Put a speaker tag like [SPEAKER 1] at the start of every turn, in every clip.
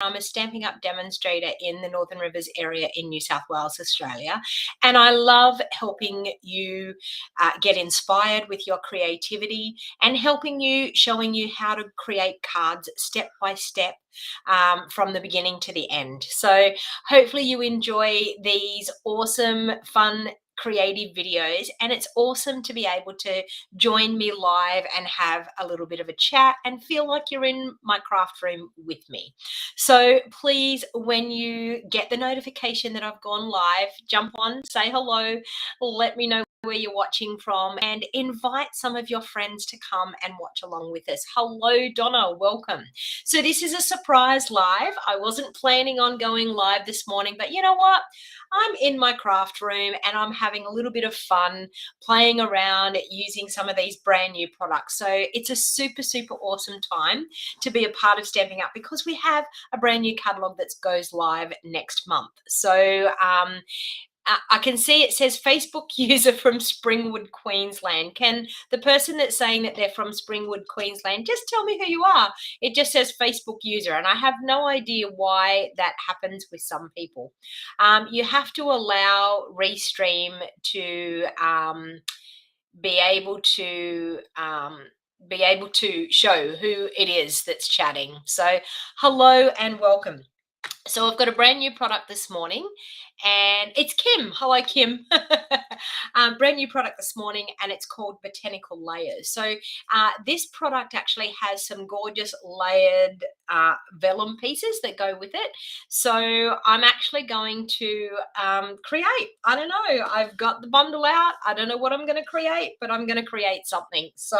[SPEAKER 1] I'm a Stampin' Up demonstrator in the Northern Rivers area in New South Wales, Australia, and I love helping you get inspired with your creativity and showing you how to create cards step by step from the beginning to the end. So hopefully you enjoy these awesome, fun, creative videos, and it's awesome to be able to join me live and have a little bit of a chat and feel like you're in my craft room with me. So please, when you get the notification that I've gone live, jump on, say hello, let me know where you're watching from, and invite some of your friends to come and watch along with us. Hello, Donna, welcome. So this is a surprise live. I wasn't planning on going live this morning, but you know what? I'm in my craft room and I'm having a little bit of fun playing around using some of these brand new products. So it's a super, super awesome time to be a part of Stampin' Up because we have a brand new catalogue that goes live next month. So I can see it says Facebook user from Springwood, Queensland. Can the person that's saying that they're from Springwood, Queensland, just tell me who you are? It just says Facebook user, and I have no idea why that happens with some people. You have to allow Restream to be able to show who it is that's chatting. So hello and welcome. So I've got a brand new product this morning, and it's Kim. Hello, Kim. Brand new product this morning, and it's called Botanical Layers. So this product actually has some gorgeous layered vellum pieces that go with it. So I'm actually going to create. I don't know. I've got the bundle out. I don't know what I'm going to create, but I'm going to create something. So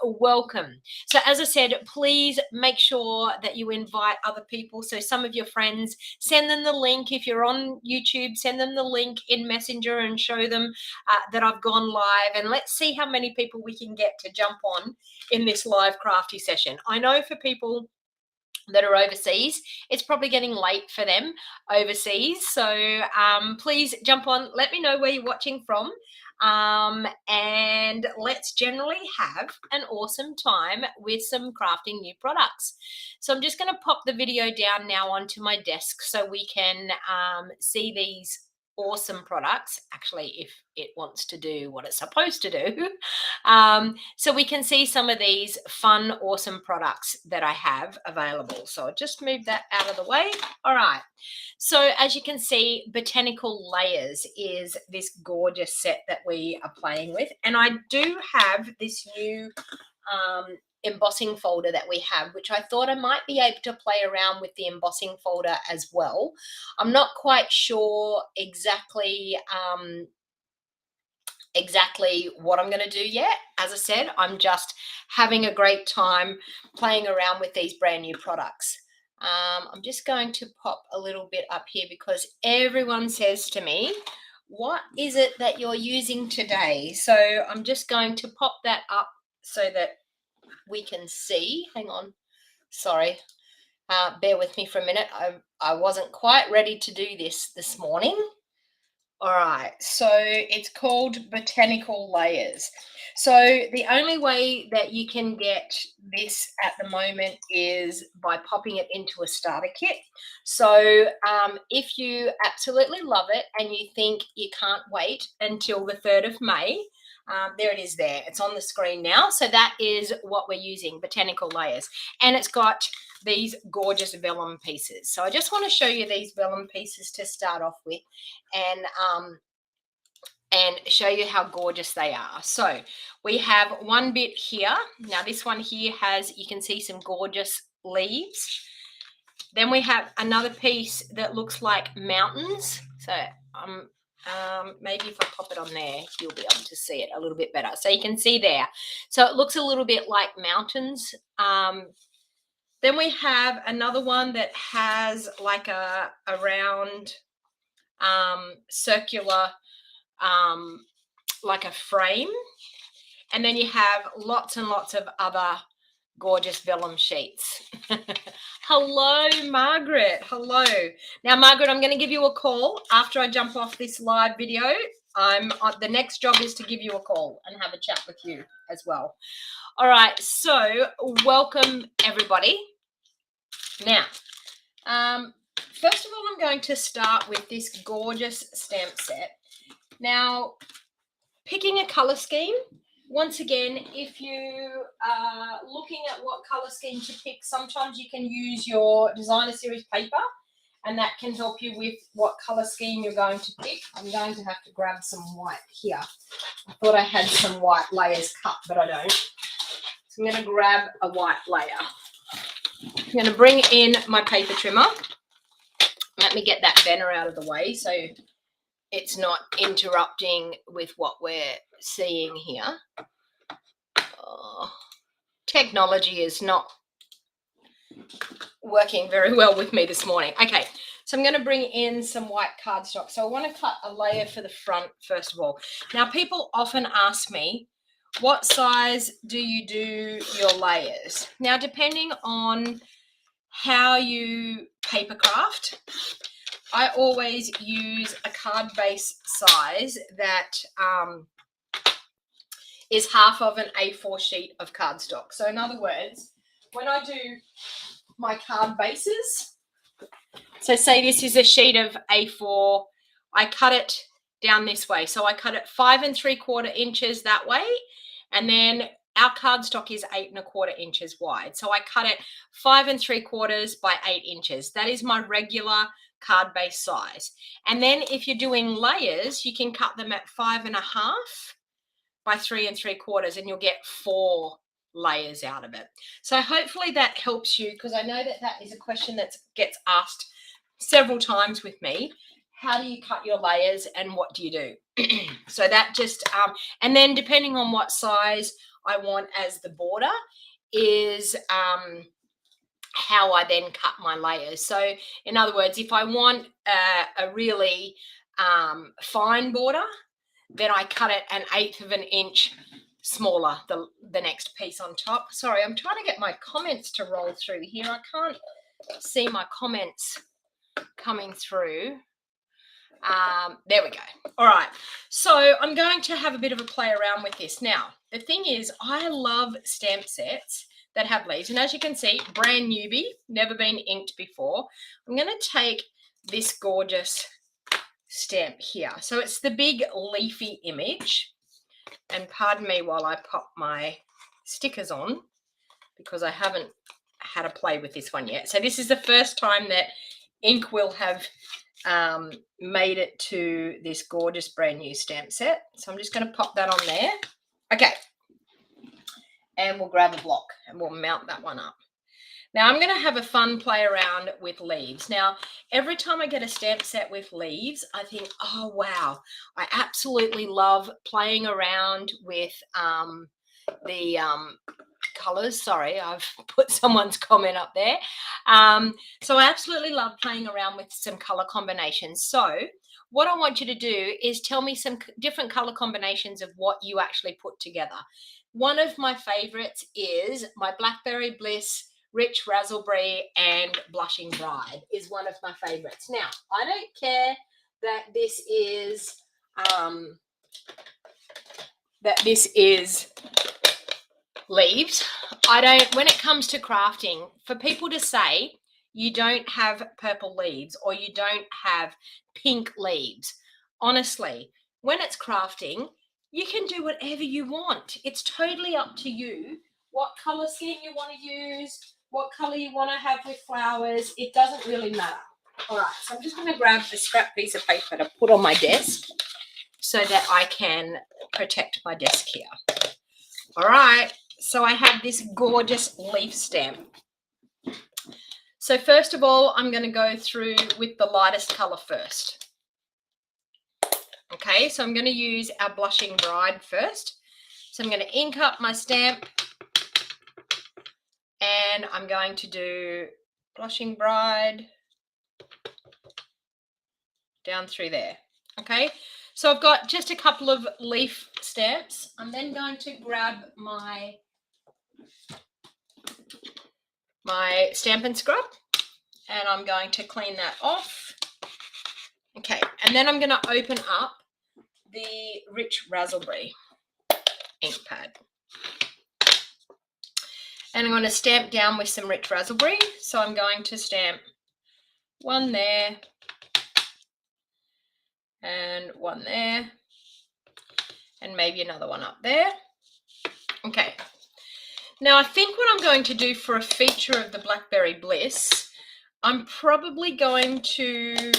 [SPEAKER 1] welcome. So as I said, please make sure that you invite other people. So some of your friends, send them the link. If you're on YouTube, send them the link in Messenger and show them that I've gone live. And let's see how many people we can get to jump on in this live crafty session. I know for people that are overseas, it's probably getting late for them overseas. So please jump on. Let me know where you're watching from. And let's generally have an awesome time with some crafting new products. So I'm just going to pop the video down now onto my desk so we can see these awesome products, actually, if it wants to do what it's supposed to do. So we can see some of these fun, awesome products that I have available. So I'll just move that out of the way. All right. So as you can see, Botanical Layers is this gorgeous set that we are playing with. And I do have this new embossing folder that we have, which I thought I might be able to play around with the embossing folder as well. I'm not quite sure exactly what I'm going to do yet. As I said, I'm just having a great time playing around with these brand new products. I'm just going to pop a little bit up here because everyone says to me, what is it that you're using today? So I'm just going to pop that up so that we can see. Hang on. Sorry. Bear with me for a minute. I wasn't quite ready to do this morning. All right, so it's called Botanical Layers. So the only way that you can get this at the moment is by popping it into a starter kit. So if you absolutely love it and you think you can't wait until the 3rd of May, there it is there. It's on the screen now. So that is what we're using, Botanical Layers. And it's got these gorgeous vellum pieces. So I just want to show you these vellum pieces to start off with and show you how gorgeous they are. So we have one bit here. Now this one here has, you can see some gorgeous leaves. Then we have another piece that looks like mountains. So maybe if I pop it on there, you'll be able to see it a little bit better. So you can see there. So it looks a little bit like mountains. Then we have another one that has like a round circular, like a frame. And then you have lots and lots of other gorgeous vellum sheets. Hello, Margaret. Hello. Now, Margaret, I'm going to give you a call after I jump off this live video. The next job is to give you a call and have a chat with you as well. All right, so welcome everybody. Now, First of all, I'm going to start with this gorgeous stamp set. Now, picking a colour scheme, once again, if you are looking at what colour scheme to pick, sometimes you can use your designer series paper, and that can help you with what colour scheme you're going to pick. I'm going to have to grab some white here. I thought I had some white layers cut, but I don't. So I'm going to grab a white layer. I'm going to bring in my paper trimmer. Let me get that banner out of the way so it's not interrupting with what we're seeing here. Oh, technology is not working very well with me this morning. Okay, so I'm going to bring in some white cardstock. So I want to cut a layer for the front first of all. Now, people often ask me, what size do you do your layers? Now, depending on how you paper craft, I always use a card base size that is half of an A4 sheet of cardstock. So in other words, when I do my card bases, so say this is a sheet of A4, I cut it down this way. So I cut it 5 3/4 inches that way, and then our cardstock is 8 1/4 inches wide. So I cut it 5 3/4 by 8 inches. That is my regular card base size. And then if you're doing layers, you can cut them at 5 1/2 by 3 3/4, and you'll get 4 layers out of it. So hopefully that helps you, because I know that that is a question that gets asked several times with me. How do you cut your layers and what do you do? So that just, and then depending on what size I want as the border is how I then cut my layers. So in other words, if I want a really fine border, then I cut it 1/8 of an inch smaller, the next piece on top. Sorry, I'm trying to get my comments to roll through here. I can't see my comments coming through. There we go. All right. So I'm going to have a bit of a play around with this. Now, the thing is, I love stamp sets that have leaves. And as you can see, brand newbie, never been inked before. I'm going to take this gorgeous stamp here. So it's the big leafy image. And pardon me while I pop my stickers on, because I haven't had a play with this one yet. So this is the first time that ink will have made it to this gorgeous brand new stamp set. So I'm just going to pop that on there. Okay. And we'll grab a block and we'll mount that one up. Now I'm going to have a fun play around with leaves. Now, every time I get a stamp set with leaves, I think, oh, wow, I absolutely love playing around with the colors. Sorry, I've put someone's comment up there. So I absolutely love playing around with some color combinations. So what I want you to do is tell me some different color combinations of what you actually put together. One of my favorites is my Blackberry, Bliss, Rich Raspberry, and Blushing Bride is one of my favorites. Now, I don't care that this is leaves. When it comes to crafting, for people to say you don't have purple leaves or you don't have pink leaves, honestly, when it's crafting, you can do whatever you want. It's totally up to you what color scheme you want to use, what color you want to have with flowers. It doesn't really matter. All right, so I'm just going to grab a scrap piece of paper to put on my desk so that I can protect my desk here. All right, so I have this gorgeous leaf stamp. So first of all, I'm going to go through with the lightest color first. Okay, so I'm going to use our Blushing Bride first. So I'm going to ink up my stamp and I'm going to do Blushing Bride down through there. Okay, so I've got just a couple of leaf stamps. I'm then going to grab my Stampin' Scrub and I'm going to clean that off. Okay, and then I'm going to open up the Rich Raspberry ink pad. And I'm going to stamp down with some Rich Raspberry. So I'm going to stamp one there, and one there, and maybe another one up there. Okay. Now I think what I'm going to do for a feature of the Blackberry Bliss, I'm probably going to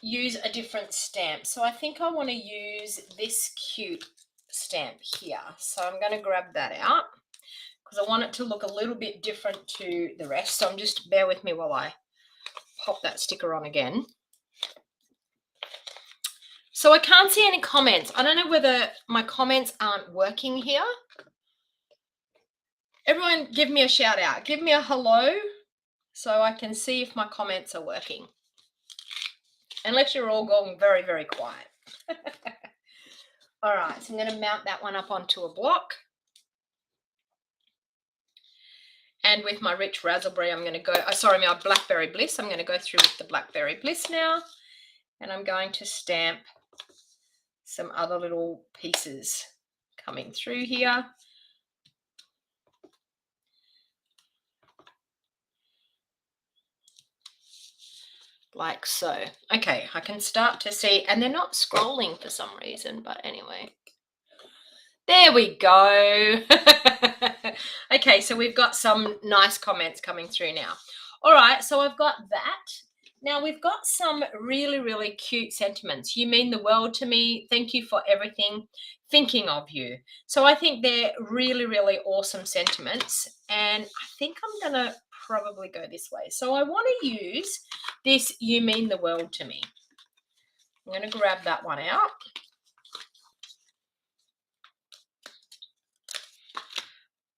[SPEAKER 1] use a different stamp. So I think I want to use this cute stamp here. So I'm going to grab that out because I want it to look a little bit different to the rest. So just bear with me while I pop that sticker on again. So I can't see any comments. I don't know whether my comments aren't working here. Everyone give me a shout out. Give me a hello so I can see if my comments are working. Unless you're all going very, very quiet. All right, so I'm going to mount that one up onto a block. And with my rich raspberry, I'm going to go, sorry, my Blackberry Bliss, I'm going to go through with the Blackberry Bliss now. And I'm going to stamp some other little pieces coming through here. Like so. Okay, I can start to see, and they're not scrolling for some reason, but anyway. There we go. Okay, so we've got some nice comments coming through now. All right, so I've got that. Now we've got some really, really cute sentiments. You mean the world to me. Thank you for everything. Thinking of you. So I think they're really, really awesome sentiments. And I think I'm going to probably go this way. So I want to use this You Mean the World to Me. I'm going to grab that one out.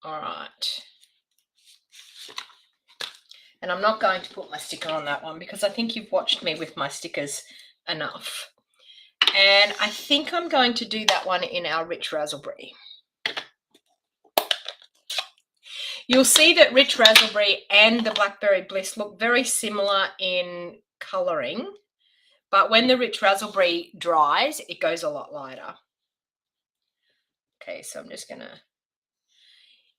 [SPEAKER 1] All right. And I'm not going to put my sticker on that one because I think you've watched me with my stickers enough. And I think I'm going to do that one in our Rich Raspberry. You'll see that Rich Raspberry and the Blackberry Bliss look very similar in colouring, but when the Rich Raspberry dries, it goes a lot lighter. Okay, so I'm just going to,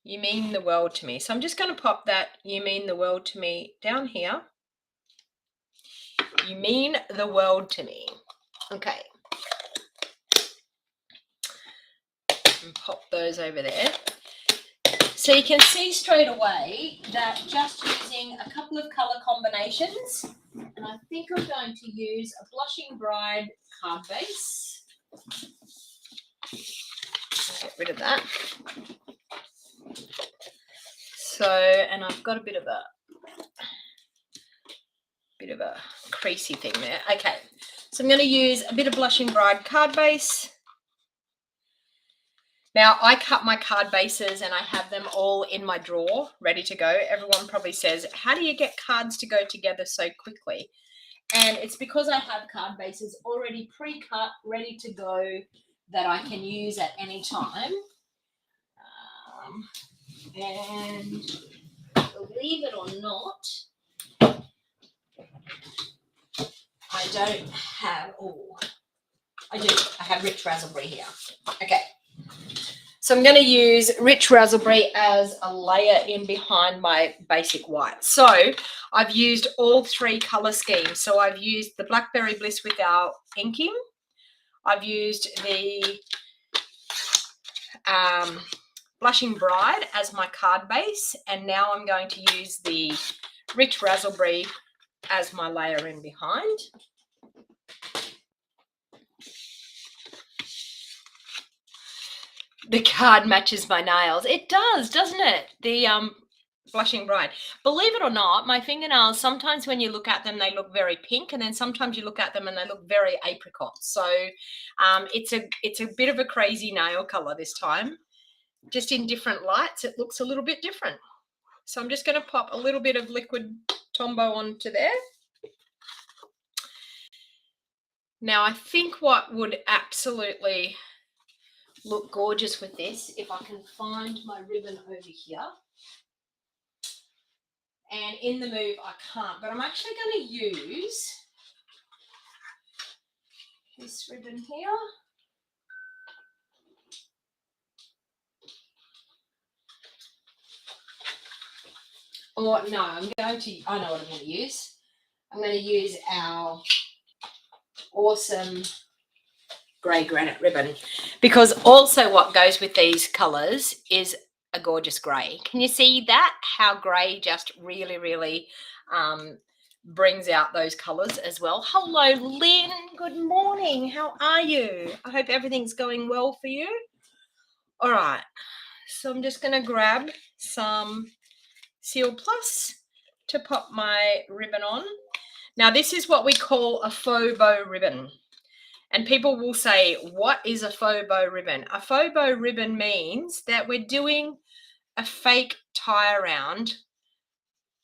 [SPEAKER 1] You Mean the World to Me. So I'm just going to pop that You Mean the World to Me down here. You Mean the World to Me. Okay. And pop those over there. So you can see straight away that just using a couple of colour combinations, and I think I'm going to use a Blushing Bride card base. Get rid of that. So, and I've got a bit of a creasy thing there. Okay, so I'm going to use a bit of Blushing Bride card base. Now, I cut my card bases and I have them all in my drawer, ready to go. Everyone probably says, how do you get cards to go together so quickly? And it's because I have card bases already pre-cut, ready to go, that I can use at any time. And believe it or not, I don't have, I do. I have Rich Raspberry here. Okay. So I'm going to use Rich Raspberry as a layer in behind my basic white. So I've used all three colour schemes. So I've used the Blackberry Bliss with our inking. I've used the Blushing Bride as my card base. And now I'm going to use the Rich Raspberry as my layer in behind. The card matches my nails. It does, doesn't it? The Blushing Bride. Believe it or not, my fingernails, sometimes when you look at them, they look very pink, and then sometimes you look at them and they look very apricot. So it's a bit of a crazy nail color this time. Just in different lights, it looks a little bit different. So I'm just going to pop a little bit of liquid Tombow onto there. Now, I think what would absolutely look gorgeous with this, if I can find my ribbon over here. And in the move, I can't, but I'm actually going to use this ribbon here. or no, I know what I'm going to use. I'm going to use our awesome grey granite ribbon, because also what goes with these colours is a gorgeous grey. Can you see that? How grey just really, really brings out those colours as well. Hello, Lynn. Good morning. How are you? I hope everything's going well for you. All right. So I'm just going to grab some Seal Plus to pop my ribbon on. Now, this is what we call a faux bow ribbon. And people will say, what is a faux bow ribbon? A faux bow ribbon means that we're doing a fake tie around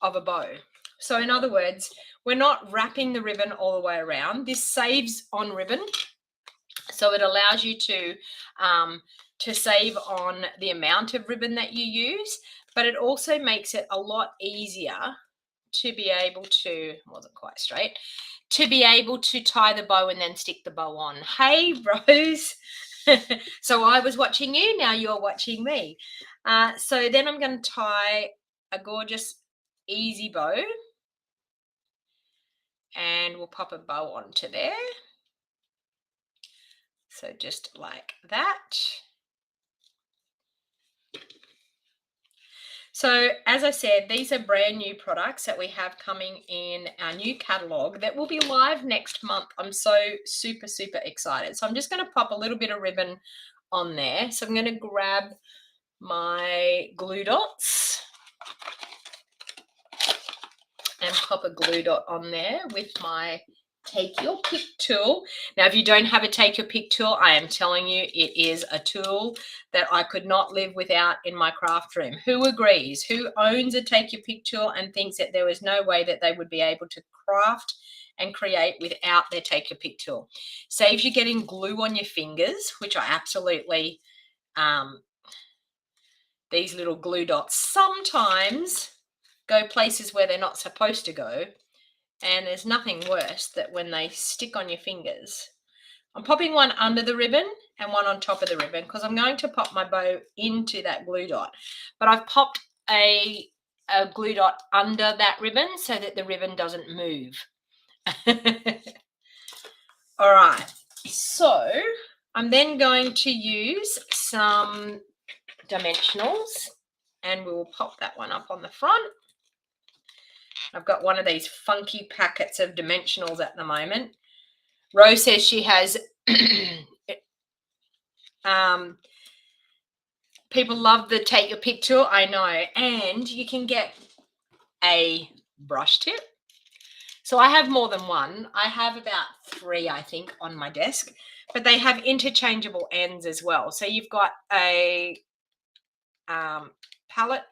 [SPEAKER 1] of a bow. So in other words, we're not wrapping the ribbon all the way around. This saves on ribbon. So it allows you to save on the amount of ribbon that you use, but it also makes it a lot easier to be able to, wasn't quite straight, to be able to tie the bow and then stick the bow on. Hey, Rose. So I was watching you, now you're watching me. So then I'm going to tie a gorgeous, easy bow, and we'll pop a bow onto there. So just like that. So as I said, these are brand new products that we have coming in our new catalogue that will be live next month. I'm so super, super excited. So I'm just going to pop a little bit of ribbon on there. So I'm going to grab my glue dots and pop a glue dot on there with my Take Your Pick tool. Now, if you don't have a Take Your Pick tool, I am telling you, it is a tool that I could not live without in my craft room. Who agrees? Who owns a Take Your Pick tool and thinks that there was no way that they would be able to craft and create without their Take Your Pick tool? Saves you getting glue on your fingers, which I absolutely, these little glue dots sometimes go places where they're not supposed to go. And there's nothing worse than when they stick on your fingers. I'm popping one under the ribbon and one on top of the ribbon because I'm going to pop my bow into that glue dot. But I've popped a glue dot under that ribbon so that the ribbon doesn't move. All right. So I'm then going to use some dimensionals, and we'll pop that one up on the front. I've got one of these funky packets of dimensionals at the moment. Rose says she has, people love the Take Your Pick tool, I know, and you can get a brush tip. So I have more than one. I have about 3, I think, on my desk, but they have interchangeable ends as well. So you've got a palette,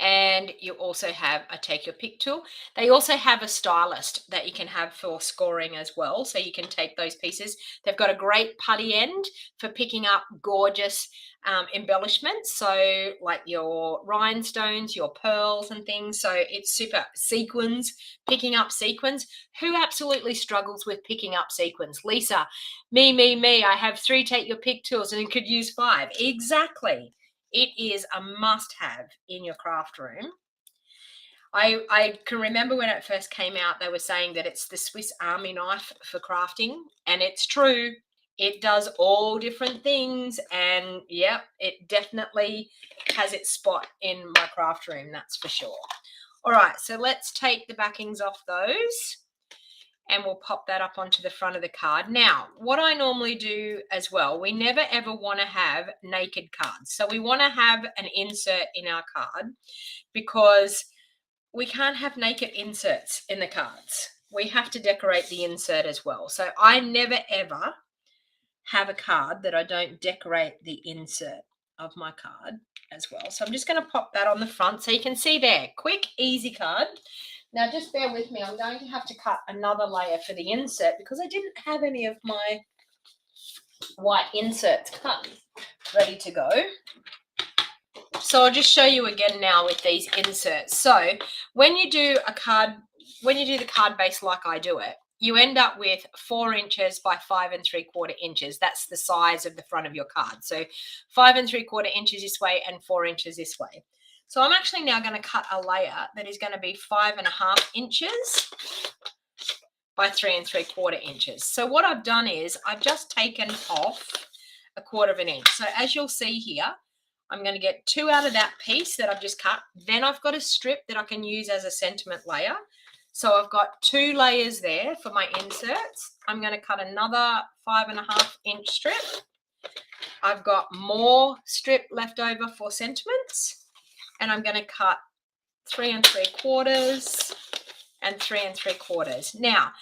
[SPEAKER 1] and you also have a Take Your Pick tool. They also have a stylist that you can have for scoring as well. So you can take those pieces. They've got a great putty end for picking up gorgeous embellishments. So like your rhinestones, your pearls and things. So it's super. Sequins, picking up sequins. Who absolutely struggles with picking up sequins? Lisa, me. I have 3 Take Your Pick tools and could use 5. Exactly. It is a must-have in your craft room. I can remember when it first came out, they were saying that it's the Swiss Army knife for crafting, and it's true. It does all different things, and yeah, it definitely has its spot in my craft room, that's for sure. All right, so let's take the backings off those, and we'll pop that up onto the front of the card. Now, what I normally do as well, we never ever want to have naked cards. So we want to have an insert in our card because we can't have naked inserts in the cards. We have to decorate the insert as well. So I never ever have a card that I don't decorate the insert of my card as well. So I'm just going to pop that on the front so you can see there. Quick, easy card. Now, just bear with me. I'm going to have to cut another layer for the insert because I didn't have any of my white inserts cut, ready to go. So I'll just show you again now with these inserts. So when you do a card, when you do the card base like I do it, you end up with 4 inches by 5 3/4 inches. That's the size of the front of your card. So 5 3/4 inches this way and 4 inches this way. So I'm actually now going to cut a layer that is going to be 5.5 inches by 3 3/4 inches. So what I've done is I've just taken off 1/4 inch. So as you'll see here, I'm going to get 2 out of that piece that I've just cut. Then I've got a strip that I can use as a sentiment layer. So I've got 2 layers there for my inserts. I'm going to cut another 5.5 inch strip. I've got more strip left over for sentiments. And I'm going to cut 3 3/4 and 3 3/4. Now,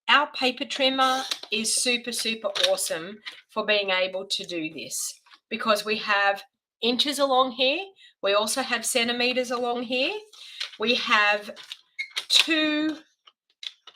[SPEAKER 1] our paper trimmer is super, super awesome for being able to do this because we have inches along here. We also have centimeters along here. We have 2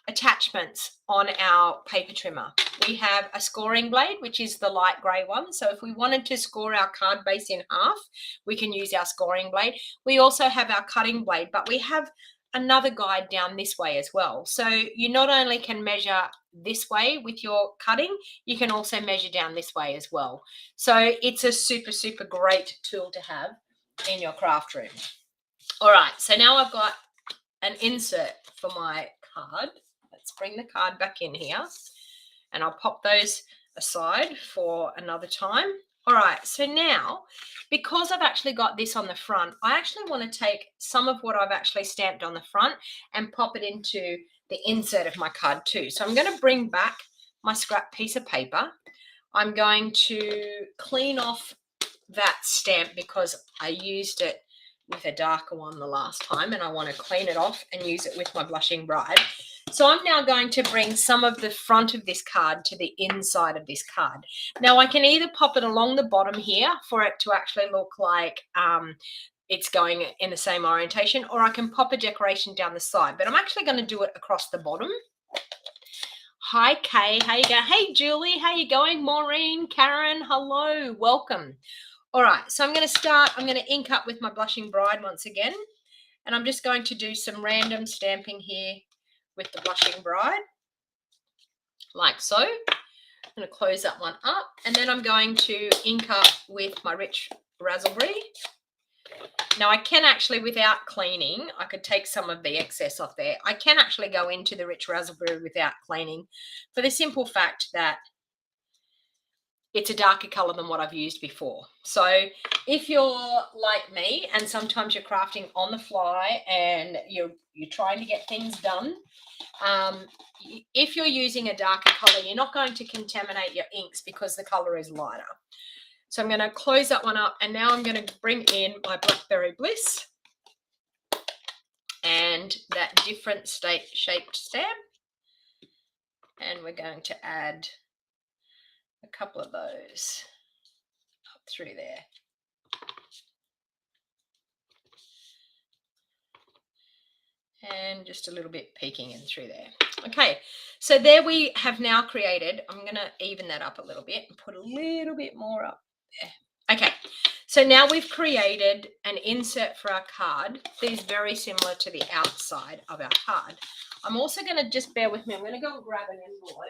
[SPEAKER 1] attachments on our paper trimmer. We have a scoring blade, which is the light grey one. So if we wanted to score our card base in half, we can use our scoring blade. We also have our cutting blade, but we have another guide down this way as well. So you not only can measure this way with your cutting, you can also measure down this way as well. So it's a super, super great tool to have in your craft room. All right, so now I've got an insert for my card. Let's bring the card back in here and I'll pop those aside for another time. All right, so now, because I've actually got this on the front, I actually want to take some of what I've actually stamped on the front and pop it into the insert of my card too. So I'm going to bring back my scrap piece of paper. I'm going to clean off that stamp because I used it with a darker one the last time and I want to clean it off and use it with my Blushing Bride. So I'm now going to bring some of the front of this card to the inside of this card. Now I can either pop it along the bottom here for it to actually look like it's going in the same orientation, or I can pop a decoration down the side, but I'm actually going to do it across the bottom. Hi Kay, how you going? Hey Julie, how you going? Maureen, Karen, hello, welcome. All right, so I'm going to ink up with my Blushing Bride once again, and I'm just going to do some random stamping here with the Blushing Bride, like so. I'm going to close that one up, and then I'm going to ink up with my Rich Raspberry. Now I can actually, without cleaning, I could take some of the excess off there. I can actually go into the Rich Raspberry without cleaning for the simple fact that it's a darker color than what I've used before. So if you're like me and sometimes you're crafting on the fly and you're trying to get things done, if you're using a darker color, you're not going to contaminate your inks because the color is lighter. So I'm going to close that one up, and now I'm going to bring in my Blackberry Bliss and that different shaped stamp, and we're going to add a couple of those up through there. And just a little bit peeking in through there. Okay, so there we have now created, I'm going to even that up a little bit and put a little bit more up there. Okay, so now we've created an insert for our card that is very similar to the outside of our card. I'm also going to, just bear with me, I'm going to go and grab an envelope.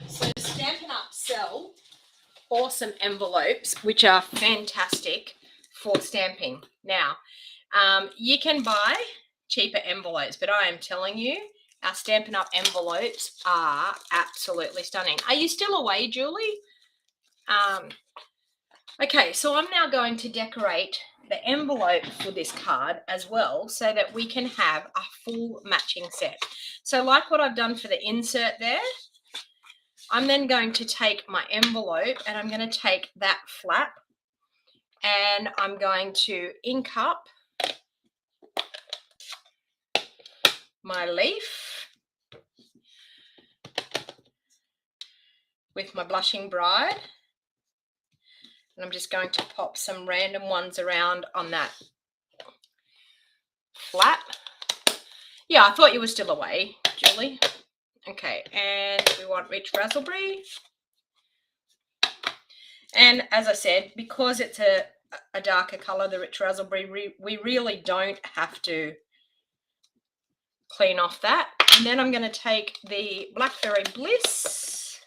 [SPEAKER 1] So Stampin' Up sell awesome envelopes, which are fantastic for stamping. Now, you can buy cheaper envelopes, but I am telling you, our Stampin' Up envelopes are absolutely stunning. Are you still away, Julie? Okay, so I'm now going to decorate the envelope for this card as well so that we can have a full matching set. So like what I've done for the insert there, I'm then going to take my envelope and I'm going to take that flap and I'm going to ink up my leaf with my Blushing Bride. And I'm just going to pop some random ones around on that flap. Yeah, I thought you were still away, Julie. Okay, and we want Rich Raspberry. And as I said, because it's a a darker color, the rich raspberry, we really don't have to clean off that. And then I'm going to take the Blackberry Bliss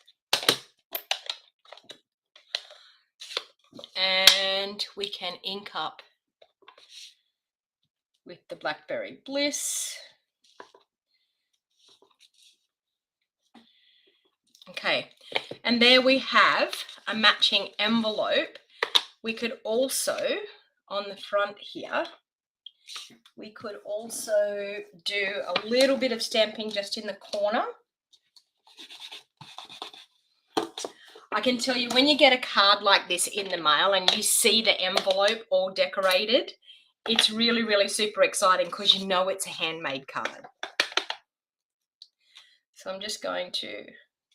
[SPEAKER 1] and we can ink up with the Blackberry Bliss. Okay, and there we have a matching envelope. We could also, on the front here, we could also do a little bit of stamping just in the corner. I can tell you, when you get a card like this in the mail and you see the envelope all decorated, it's really, really super exciting because you know it's a handmade card. So I'm just going to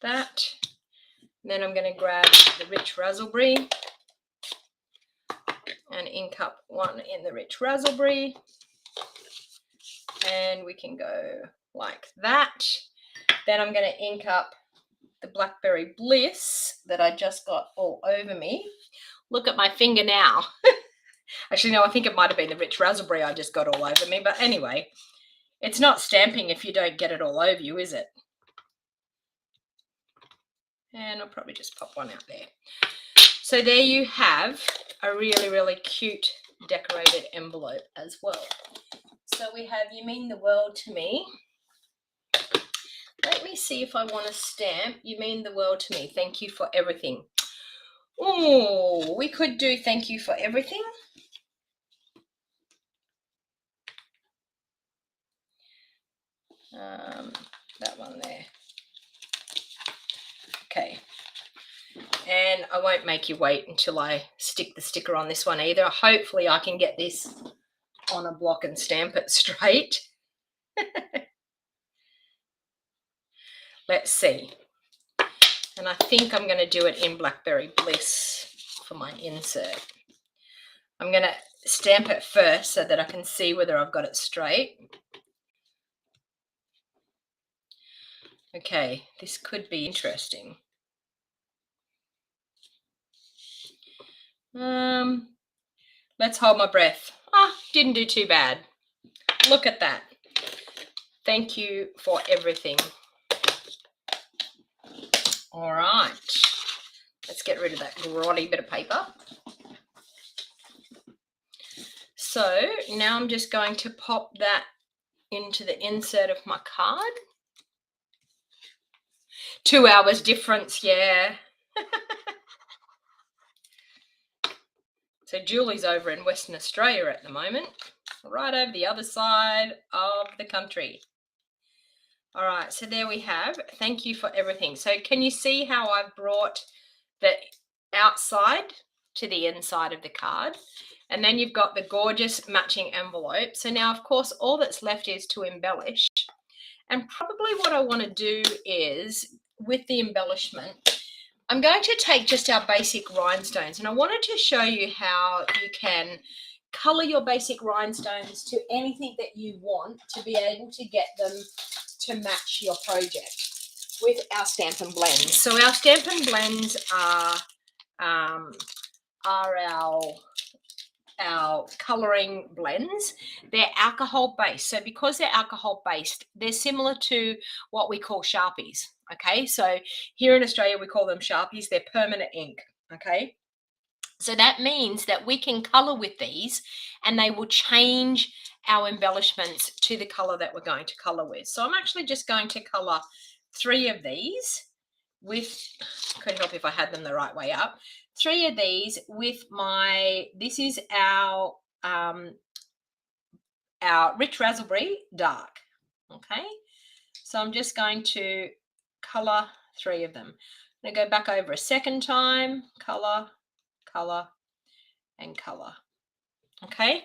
[SPEAKER 1] that. And then I'm going to grab the rich raspberry and ink up one in the rich raspberry. And we can go like that. Then I'm going to ink up the Blackberry Bliss that I just got all over me. Look at my finger now. Actually, no, I think it might have been the rich raspberry I just got all over me. But anyway, it's not stamping if you don't get it all over you, is it? And I'll probably just pop one out there. So there you have a really, really cute decorated envelope as well. So we have You Mean the World to Me. Let me see if I want to stamp You Mean the World to Me. Thank you for everything. Oh, we could do Thank You for Everything. That one there. Okay. And I won't make you wait until I stick the sticker on this one either. Hopefully I can get this on a block and stamp it straight. Let's see. And I think I'm going to do it in Blackberry Bliss for my insert. I'm going to stamp it first so that I can see whether I've got it straight. Okay, this could be interesting. Let's hold my breath. Didn't do too bad. Look at that. Thank you for everything. All right. Let's get rid of that grotty bit of paper. So now I'm just going to pop that into the insert of my card. 2 hours difference, yeah. So Julie's over in Western Australia at the moment, right over the other side of the country. All right, so there we have. Thank you for everything. So can you see how I've brought the outside to the inside of the card? And then you've got the gorgeous matching envelope. So now, of course, all that's left is to embellish. And probably what I want to do is, with the embellishment, I'm going to take just our basic rhinestones, and I wanted to show you how you can color your basic rhinestones to anything that you want to be able to get them to match your project with our Stampin' Blends. So our Stampin' Blends are our coloring blends. They're alcohol based. So because they're alcohol based, they're similar to what we call Sharpies. Okay, so here in Australia we call them Sharpies. They're permanent ink. Okay, so that means that we can color with these and they will change our embellishments to the color that we're going to color with. So I'm actually just going to color 3 of these with, could help if I had them the right way up, 3 of these with my, this is our rich raspberry dark. Okay, so I'm just going to color 3 of them. I'm going to go back over a second time, color, color, and color. Okay,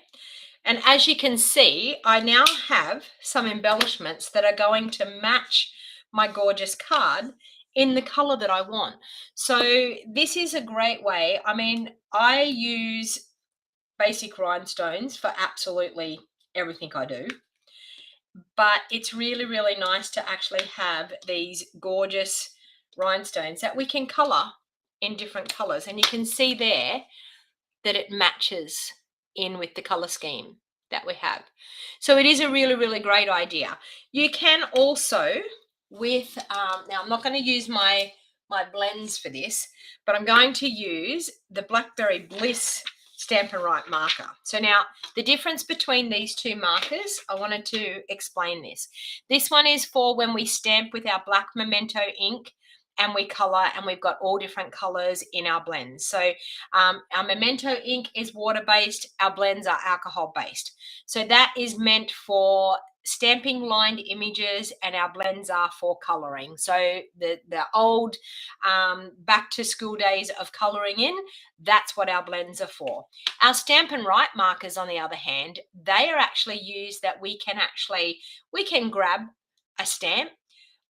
[SPEAKER 1] and as you can see, I now have some embellishments that are going to match my gorgeous card in the color that I want. So this is a great way. I mean, I use basic rhinestones for absolutely everything I do, but it's really, really nice to actually have these gorgeous rhinestones that we can color in different colors. And you can see there, that it matches in with the color scheme that we have. So it is a really, really great idea. You can also with, now I'm not going to use my blends for this, but I'm going to use the Blackberry Bliss Stampin' Write marker. So now the difference between these two markers, I wanted to explain this. This one is for when we stamp with our black Memento ink and we color, and we've got all different colors in our blends. So our Memento ink is water-based, our blends are alcohol-based. So that is meant for stamping lined images, and our blends are for coloring. So the old back to school days of coloring in, that's what our blends are for. Our Stampin' Write markers, on the other hand, they are actually used that we can grab a stamp.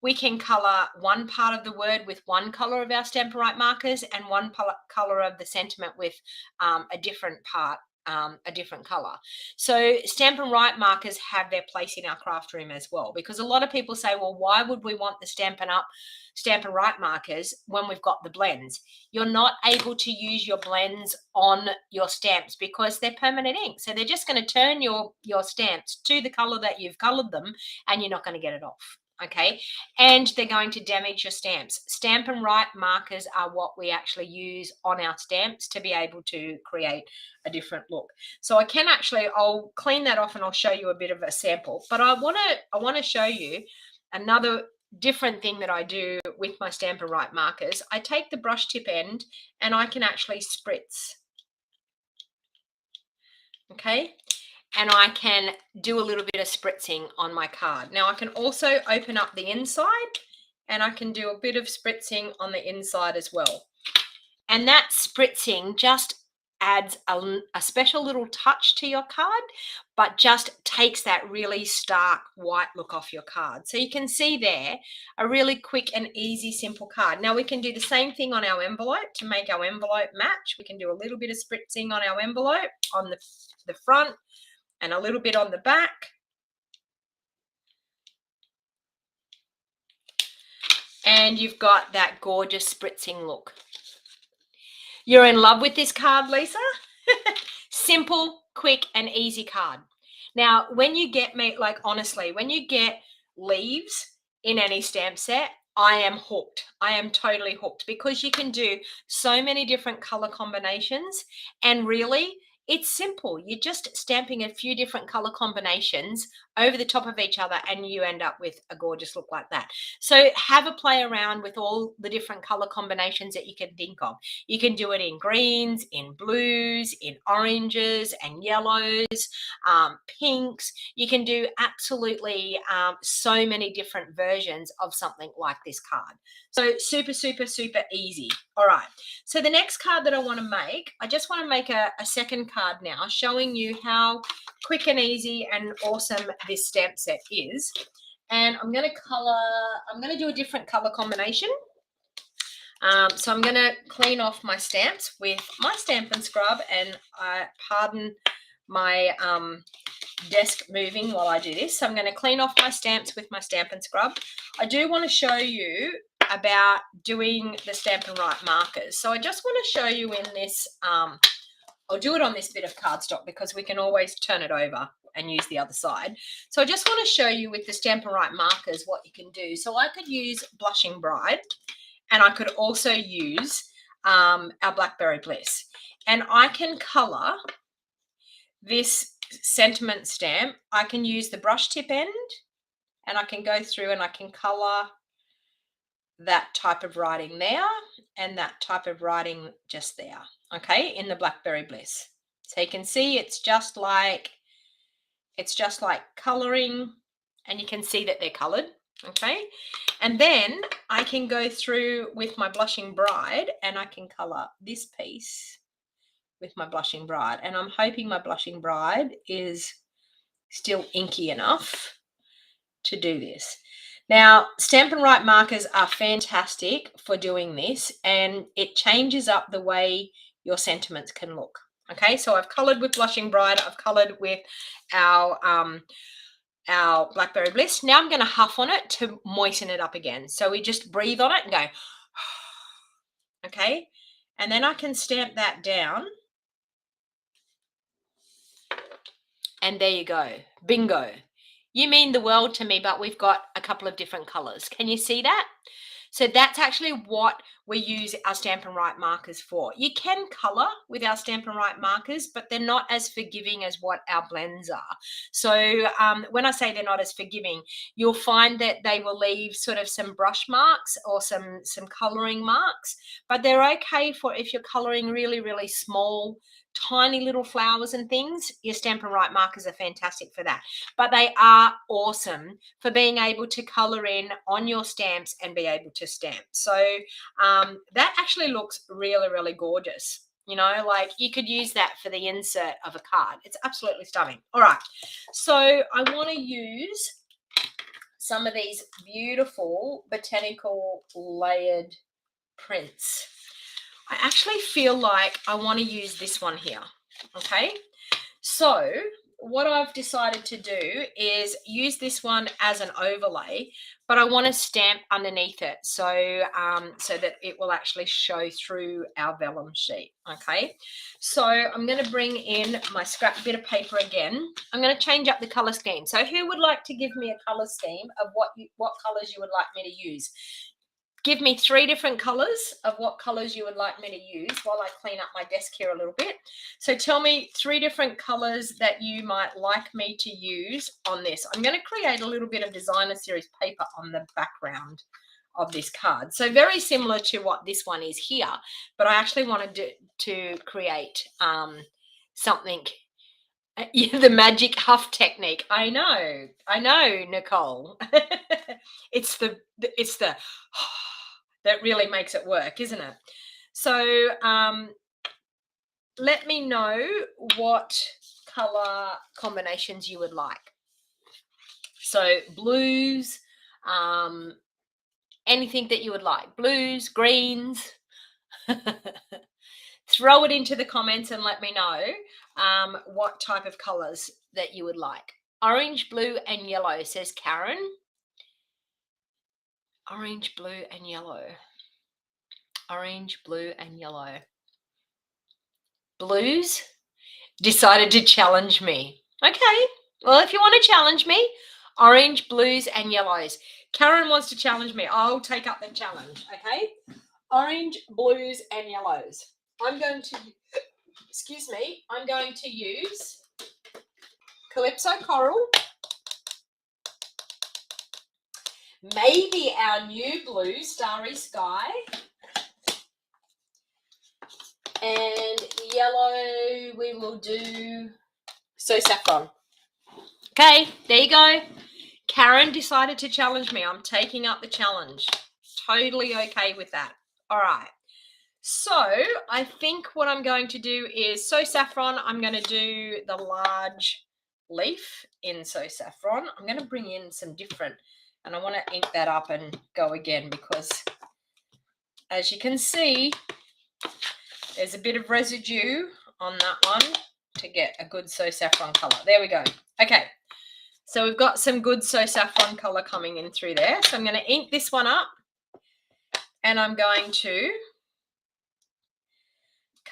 [SPEAKER 1] We can color one part of the word with one color of our Stampin' Write markers, and one color of the sentiment with a different part, a different color. So Stampin' Write markers have their place in our craft room as well, because a lot of people say, well, why would we want the Stampin' Write markers when we've got the blends? You're not able to use your blends on your stamps because they're permanent ink. So they're just going to turn your stamps to the color that you've colored them, and you're not going to get it off. Okay, and they're going to damage your stamps. Stampin' Write markers are what we actually use on our stamps to be able to create a different look. So I can actually, I'll clean that off and I'll show you a bit of a sample, but I want to show you another different thing that I do with my Stampin' Write markers. I take the brush tip end and I can actually spritz. Okay, and I can do a little bit of spritzing on my card. Now I can also open up the inside and I can do a bit of spritzing on the inside as well. And that spritzing just adds a special little touch to your card, but just takes that really stark white look off your card. So you can see there a really quick and easy, simple card. Now we can do the same thing on our envelope to make our envelope match. We can do a little bit of spritzing on our envelope on the front, and a little bit on the back. And you've got that gorgeous spritzing look. You're in love with this card, Lisa? Simple, quick, and easy card. Now, when you get honestly, when you get leaves in any stamp set, I am hooked. I am totally hooked, because you can do so many different color combinations, and really, it's simple. You're just stamping a few different color combinations over the top of each other, and you end up with a gorgeous look like that. So have a play around with all the different color combinations that you can think of. You can do it in greens, in blues, in oranges and yellows, pinks. You can do absolutely so many different versions of something like this card. So super, super, super easy. All right. So the next card that I want to make, I just want to make a second card now, showing you how quick and easy and awesome this stamp set is. And I'm going to do a different color combination. So I'm going to clean off my stamps with my Stampin' Scrub, and pardon my desk moving while I do this. So I'm going to clean off my stamps with my Stampin' Scrub. I do want to show you about doing the Stampin' Write markers. So I just want to show you in this, I'll do it on this bit of cardstock because we can always turn it over and use the other side. So I just want to show you with the Stampin' Write markers what you can do. So I could use Blushing Bride, and I could also use our Blackberry Bliss. And I can color this sentiment stamp. I can use the brush tip end, and I can go through and I can color that type of writing there and that type of writing just there, okay, in the Blackberry Bliss. So you can see it's just like coloring, and you can see that they're colored, okay? And then I can go through with my Blushing Bride and I can color this piece with my Blushing Bride, and I'm hoping my Blushing Bride is still inky enough to do this. Now, Stampin' Write markers are fantastic for doing this, and it changes up the way your sentiments can look. Okay, so I've colored with Blushing Bride, I've colored with our Blackberry Bliss. Now I'm going to huff on it to moisten it up again. So we just breathe on it and go, okay, and then I can stamp that down And there you go. Bingo. You mean the world to me, but we've got a couple of different colors. Can you see that? So that's actually what we use our Stampin' Write markers for. You can color with our Stampin' Write markers, but they're not as forgiving as what our blends are. So when I say they're not as forgiving, you'll find that they will leave sort of some brush marks or some coloring marks, but they're okay for if you're coloring really, really small, tiny little flowers and things. Your Stampin' Write markers are fantastic for that, but they are awesome for being able to color in on your stamps and be able to stamp. So that actually looks really, really gorgeous. You know, like you could use that for the insert of a card. It's absolutely stunning. All right, so I want to use some of these beautiful botanical layered prints. I actually feel like I want to use this one here. Okay, so what I've decided to do is use this one as an overlay, but I want to stamp underneath it so so that it will actually show through our vellum sheet. Okay, so I'm going to bring in my scrap bit of paper again. I'm going to change up the color scheme. So who would like to give me a color scheme of what colors you would like me to use? Give me 3 different colors of what colors you would like me to use while I clean up my desk here a little bit. So tell me 3 different colors that you might like me to use on this. I'm going to create a little bit of designer series paper on the background of this card. So very similar to what this one is here, but I actually wanted to create something. The magic huff technique. I know, Nicole. it's the that really makes it work, isn't it? So let me know what color combinations you would like. So blues, anything that you would like. Blues, greens. Throw it into the comments and let me know what type of colors that you would like. Orange, blue, and yellow, says Karen. Orange, blue, and yellow. Orange, blue, and yellow. Blues decided to challenge me. Okay, well, if you want to challenge me, orange, blues, and yellows. Karen wants to challenge me. I'll take up the challenge, okay? Orange, blues, and yellows. I'm going to, excuse me, I'm going to use Calypso Coral, maybe our new blue, Starry Sky, and yellow we will do So Saffron. Okay, there you go. Karen decided to challenge me. I'm taking up the challenge. Totally okay with that. All right. So I think what I'm going to do is So Saffron. I'm going to do the large leaf in So Saffron. I'm going to bring in some different, and I want to ink that up and go again because as you can see, there's a bit of residue on that one to get a good So Saffron color. There we go. Okay. So we've got some good So Saffron color coming in through there. So I'm going to ink this one up and I'm going to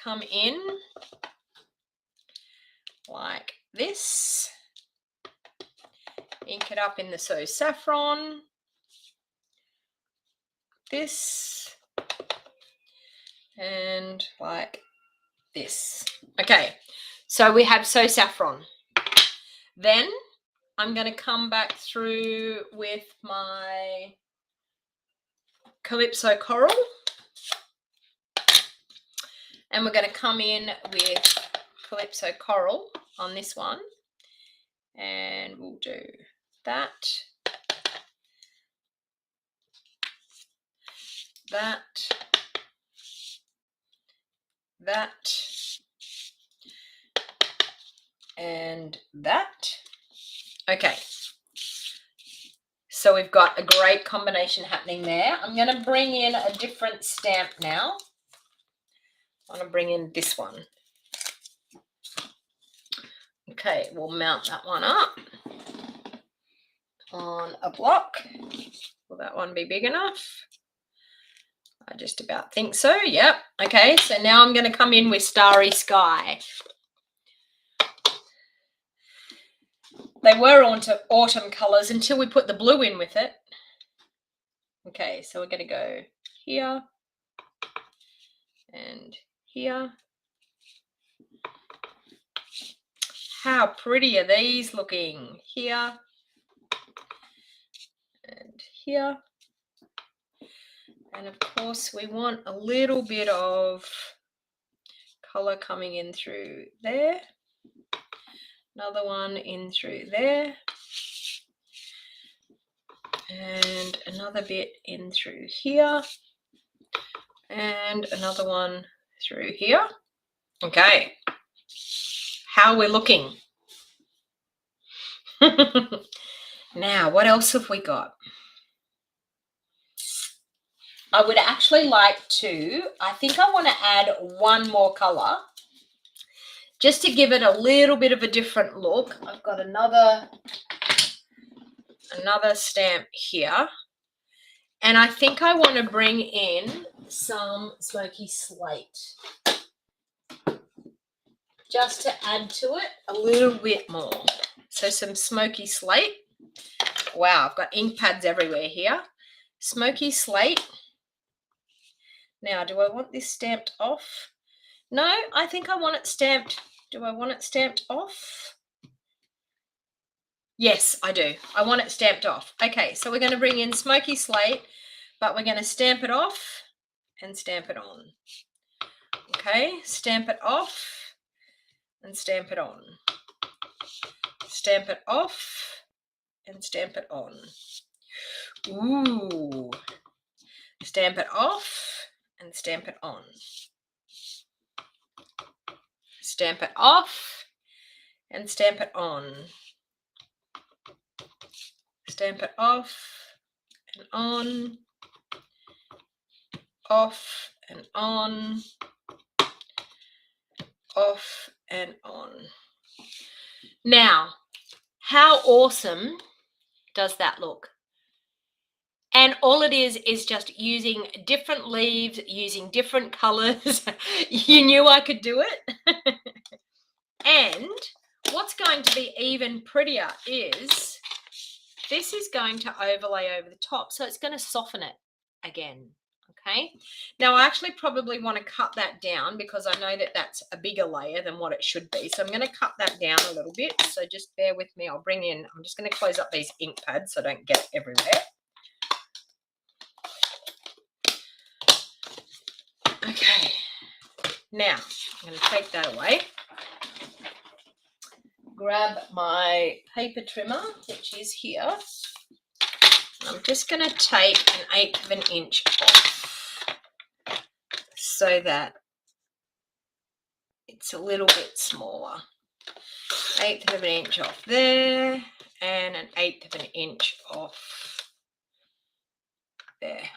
[SPEAKER 1] come in like this, ink it up in the So Saffron, this, and like this. Okay, so we have So Saffron. Then I'm going to come back through with my Calypso Coral. And we're going to come in with Calypso Coral on this one. And we'll do that, that, that, and that. Okay. So we've got a great combination happening there. I'm going to bring in a different stamp now. I want to bring in this one. Okay, we'll mount that one up on a block. Will that one be big enough? I just about think so. Yep. Okay, so now I'm going to come in with Starry Sky. They were autumn colors until we put the blue in with it. Okay, so we're going to go here and here. How pretty are these looking? Here and here. And of course we want a little bit of color coming in through there. Another one in through there. And another bit in through here. And another one through here. Okay. How we're looking. Now, what else have we got? I would actually like to, I think I want to add one more color just to give it a little bit of a different look. I've got another stamp here, and I think I want to bring in some smoky slate just to add to it a little bit more. So some smoky slate. Wow, I've got ink pads everywhere here. Smoky slate. Now, do I want this stamped off? No, I think I want it stamped. Do I want it stamped off? Yes, I do. I want it stamped off. Okay, so we're going to bring in smoky slate, but we're going to stamp it off and stamp it on. Okay, stamp it off and stamp it on. Stamp it off and stamp it on. Ooh. Stamp it off and stamp it on. Stamp it off and stamp it on. Stamp it off and on. Off and on. Off and on. Now, how awesome does that look? And all it is just using different leaves, using different colors. You knew I could do it. And what's going to be even prettier is this is going to overlay over the top. So it's going to soften it again. Okay. Now I actually probably want to cut that down because I know that that's a bigger layer than what it should be. So I'm going to cut that down a little bit. So just bear with me. I'll bring in, I'm just going to close up these ink pads so I don't get it everywhere. Okay, now I'm going to take that away. Grab my paper trimmer, which is here. I'm just going to take 1/8 of an inch off so that it's a little bit smaller. 1/8 of an inch off there and 1/8 of an inch off there.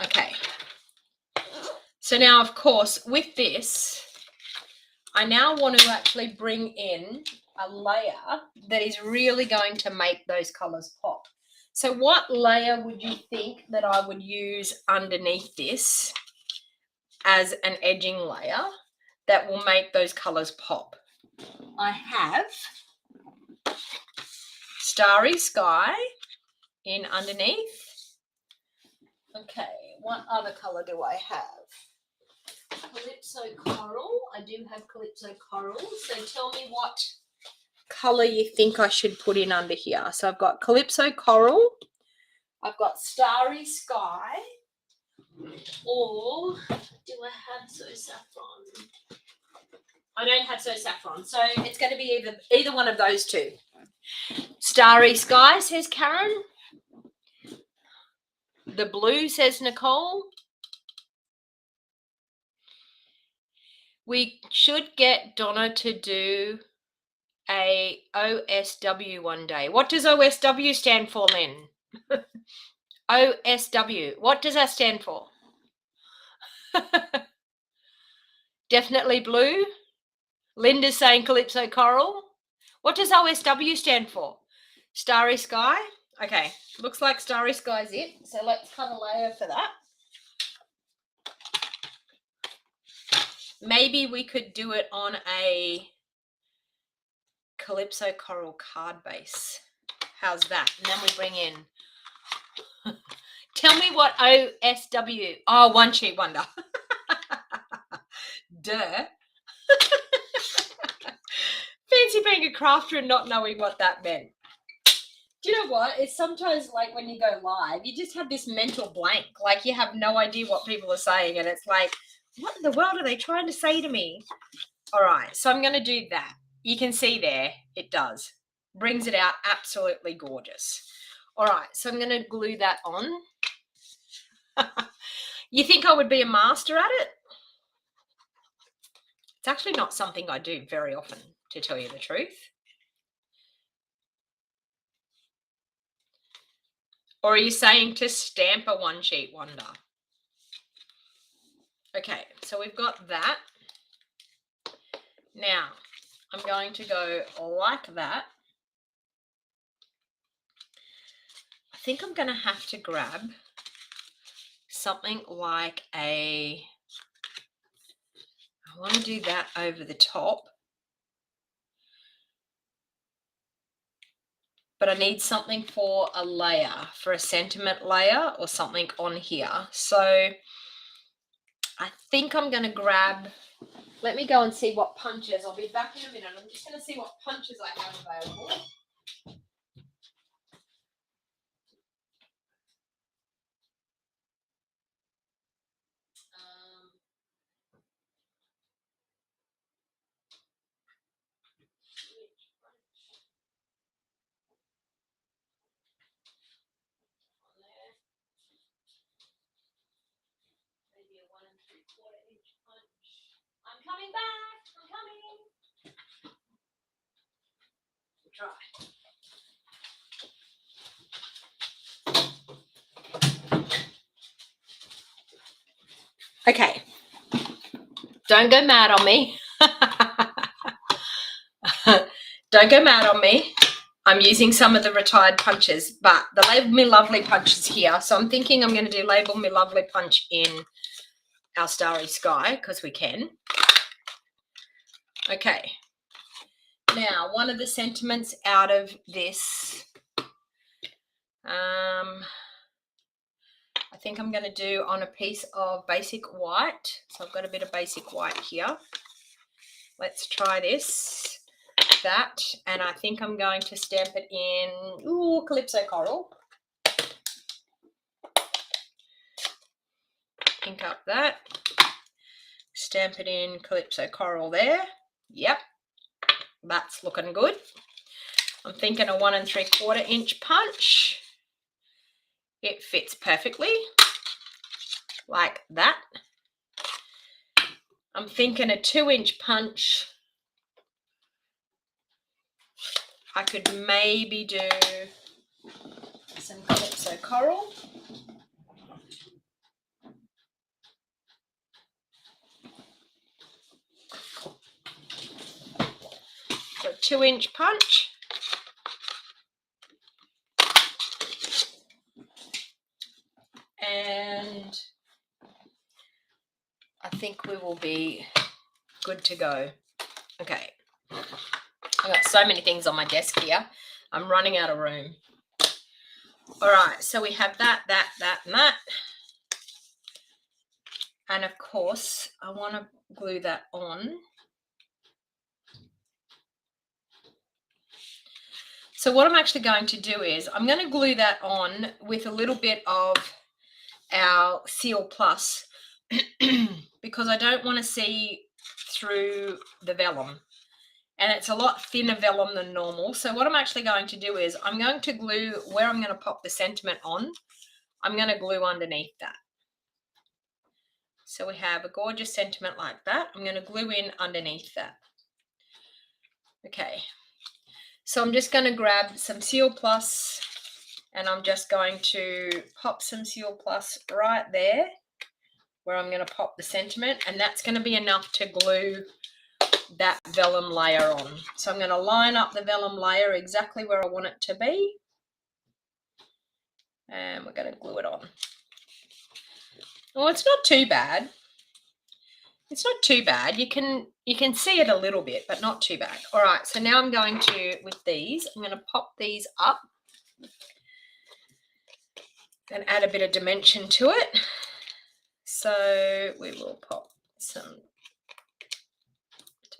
[SPEAKER 1] Okay. So now, of course, with this, I now want to actually bring in a layer that is really going to make those colors pop. So what layer would you think that I would use underneath this as an edging layer that will make those colors pop? I have Starry Sky in underneath. Okay, what other color do I have? Calypso Coral. I do have Calypso Coral. So tell me what color you think I should put in under here. So I've got Calypso Coral. I've got Starry Sky. Or do I have So Saffron? I don't have So Saffron. So it's going to be either one of those two. Starry Sky, says Karen. The blue, says Nicole. We should get Donna to do a OSW one day. What does OSW stand for, Lynn? OSW. What does that stand for? Definitely blue. Linda's saying Calypso Coral. What does OSW stand for? Starry Sky. Okay, looks like Starry Sky is it. So let's cut a layer for that. Maybe we could do it on a Calypso Coral card base. How's that? And then we bring in, tell me what OSW, oh, One Sheet Wonder. Duh. Fancy being a crafter and not knowing what that meant. Do you know what? It's sometimes like when you go live, you just have this mental blank. Like you have no idea what people are saying. And it's like, what in the world are they trying to say to me? All right. So I'm going to do that. You can see there, it does. Brings it out absolutely gorgeous. All right. So I'm going to glue that on. You think I would be a master at it? It's actually not something I do very often, to tell you the truth. Or are you saying to stamp a One Sheet Wonder? Okay, so we've got that. Now, I'm going to go like that. I think I'm going to have to grab something like I want to do that over the top. But I need something for a layer, for a sentiment layer or something on here. So I think I'm going to grab, let me go and see what punches. I'll be back in a minute. I'm just going to see what punches I have available. Maybe a 1 3/4 inch punch. I'm coming back. I'm coming. We'll try. Okay. Don't go mad on me. Don't go mad on me. I'm using some of the retired punches, but the Label Me Lovely punch is here. So I'm thinking I'm going to do Label Me Lovely punch in our Starry Sky because we can. Okay. Now, one of the sentiments out of this, I think I'm going to do on a piece of basic white. So I've got a bit of basic white here. Let's try this. That, and I think I'm going to stamp it in Calypso Coral. Ink up that, stamp it in Calypso Coral there. Yep, that's looking good. I'm thinking a 1 3/4 inch punch. It fits perfectly like that. I'm thinking a 2 inch punch. I could maybe do some Calypso Coral. So a 2 inch punch. And I think we will be good to go. Okay. I've got so many things on my desk here. I'm running out of room. All right, so we have that, and that. And of course, I want to glue that on. So what I'm actually going to do is I'm going to glue that on with a little bit of our Seal Plus because I don't want to see through the vellum. And it's a lot thinner vellum than normal. So what I'm actually going to do is I'm going to glue where I'm going to pop the sentiment on. I'm going to glue underneath that. So we have a gorgeous sentiment like that. I'm going to glue in underneath that. Okay. So I'm just going to grab some Seal Plus and I'm just going to pop some Seal Plus right there where I'm going to pop the sentiment, and that's going to be enough to glue that vellum layer on. So I'm going to line up the vellum layer exactly where I want it to be, and we're going to glue it on. Well, it's not too bad. It's not too bad. You can see it a little bit, but not too bad. All right, so now I'm going to, with these, I'm going to pop these up and add a bit of dimension to it. So we will pop some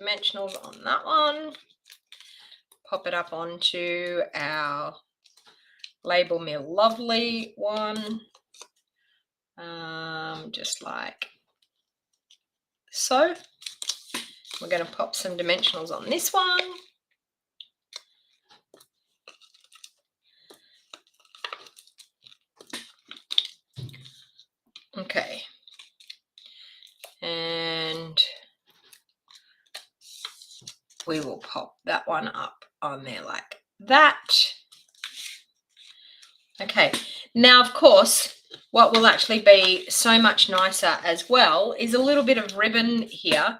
[SPEAKER 1] dimensionals on that one. Pop it up onto our Label Me Lovely one. Just like so. We're going to pop some dimensionals on this one. Okay. And we will pop that one up on there like that. Okay. Now, of course, what will actually be so much nicer as well is a little bit of ribbon here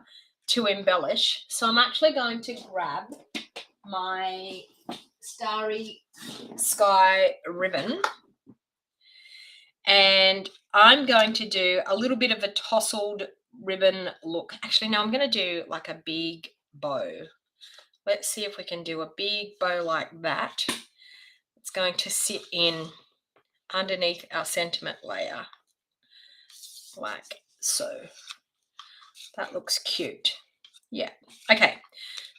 [SPEAKER 1] to embellish. So I'm actually going to grab my Starry Sky ribbon and I'm going to do a little bit of a tousled ribbon look. Actually, no, I'm going to do like a big bow. Let's see if we can do a big bow like that. It's going to sit in underneath our sentiment layer like so. That looks cute. Yeah. Okay.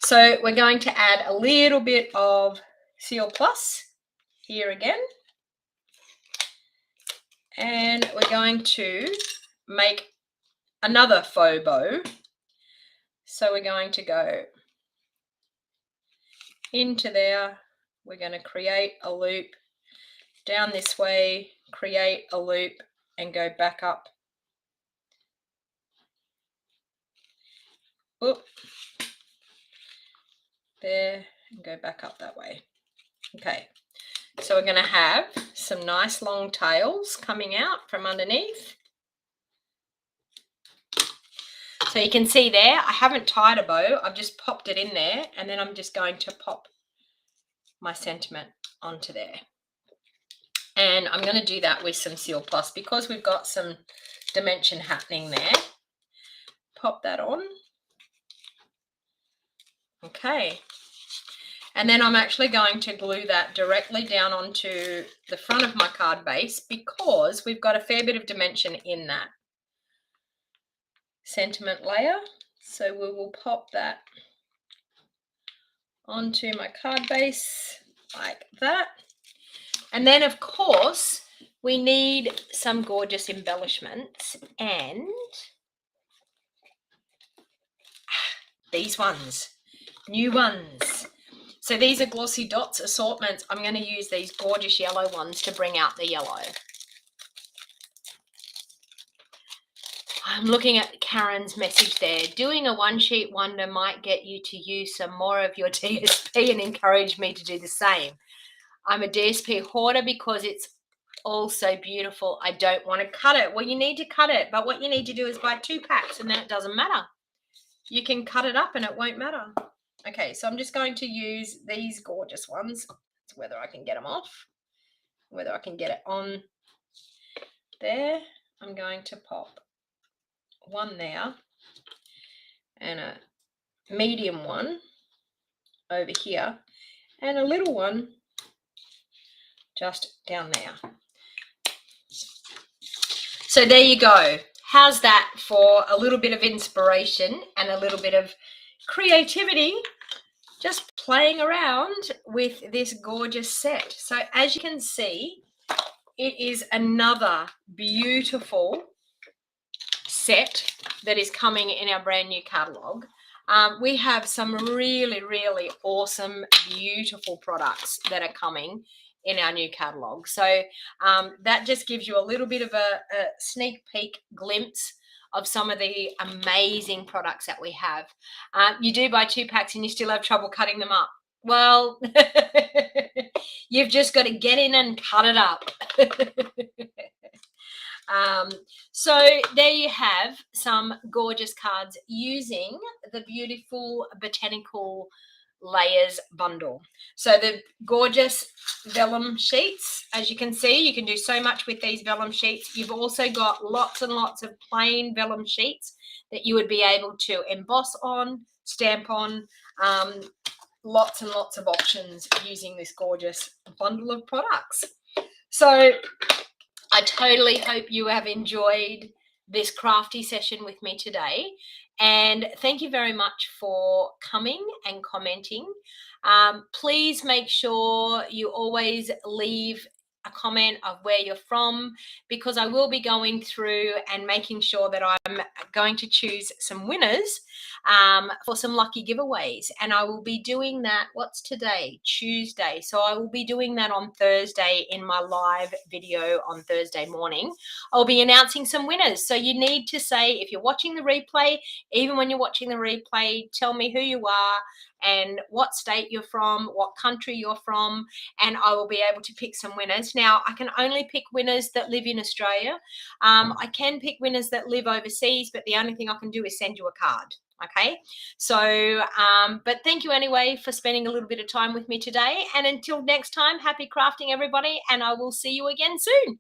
[SPEAKER 1] So we're going to add a little bit of Seal Plus here again. And we're going to make another faux bow. So we're going to go into there. We're going to create a loop down this way, create a loop and go back up. Oop. There, and go back up that way. Okay, so we're going to have some nice long tails coming out from underneath. So you can see there, I haven't tied a bow, I've just popped it in there, and then I'm just going to pop my sentiment onto there. And I'm going to do that with some Seal Plus because we've got some dimension happening there. Pop that on. Okay. And then I'm actually going to glue that directly down onto the front of my card base because we've got a fair bit of dimension in that sentiment layer. So we will pop that onto my card base like that. And then, of course, we need some gorgeous embellishments and these ones, new ones. So these are Glossy Dots assortments. I'm going to use these gorgeous yellow ones to bring out the yellow. I'm looking at Karen's message there. Doing a one-sheet wonder might get you to use some more of your DSP and encourage me to do the same. I'm a DSP hoarder because it's also beautiful. I don't want to cut it. Well, you need to cut it, but what you need to do is buy 2 packs and then it doesn't matter. You can cut it up and it won't matter. Okay, so I'm just going to use these gorgeous ones. It's whether I can get them off, whether I can get it on there. I'm going to pop one there and a medium one over here and a little one just down there. So there you go. How's that for a little bit of inspiration and a little bit of creativity, just playing around with this gorgeous set. So as you can see, it is another beautiful set that is coming in our brand new catalogue. We have some really, really awesome, beautiful products that are coming in our new catalogue. So that just gives you a little bit of a sneak peek glimpse of some of the amazing products that we have. You do buy 2 packs and you still have trouble cutting them up. Well, you've just got to get in and cut it up. So there you have some gorgeous cards using the beautiful Botanical Layers bundle. So the gorgeous vellum sheets, as you can see, you can do so much with these vellum sheets. You've also got lots and lots of plain vellum sheets that you would be able to emboss on, stamp on. Lots and lots of options using this gorgeous bundle of products. So I totally hope you have enjoyed this crafty session with me today. And thank you very much for coming and commenting. Please make sure you always leave a comment of where you're from, because I will be going through and making sure that I'm going to choose some winners for some lucky giveaways. And I will be doing that, what's today? Tuesday. So I will be doing that on Thursday in my live video on Thursday morning. I'll be announcing some winners. So you need to say, if you're watching the replay, even when you're watching the replay, tell me who you are and what state you're from, what country you're from, and I will be able to pick some winners. Now, I can only pick winners that live in Australia. I can pick winners that live overseas, but the only thing I can do is send you a card. Okay, so but thank you anyway for spending a little bit of time with me today, and until next time, happy crafting everybody, and I will see you again soon.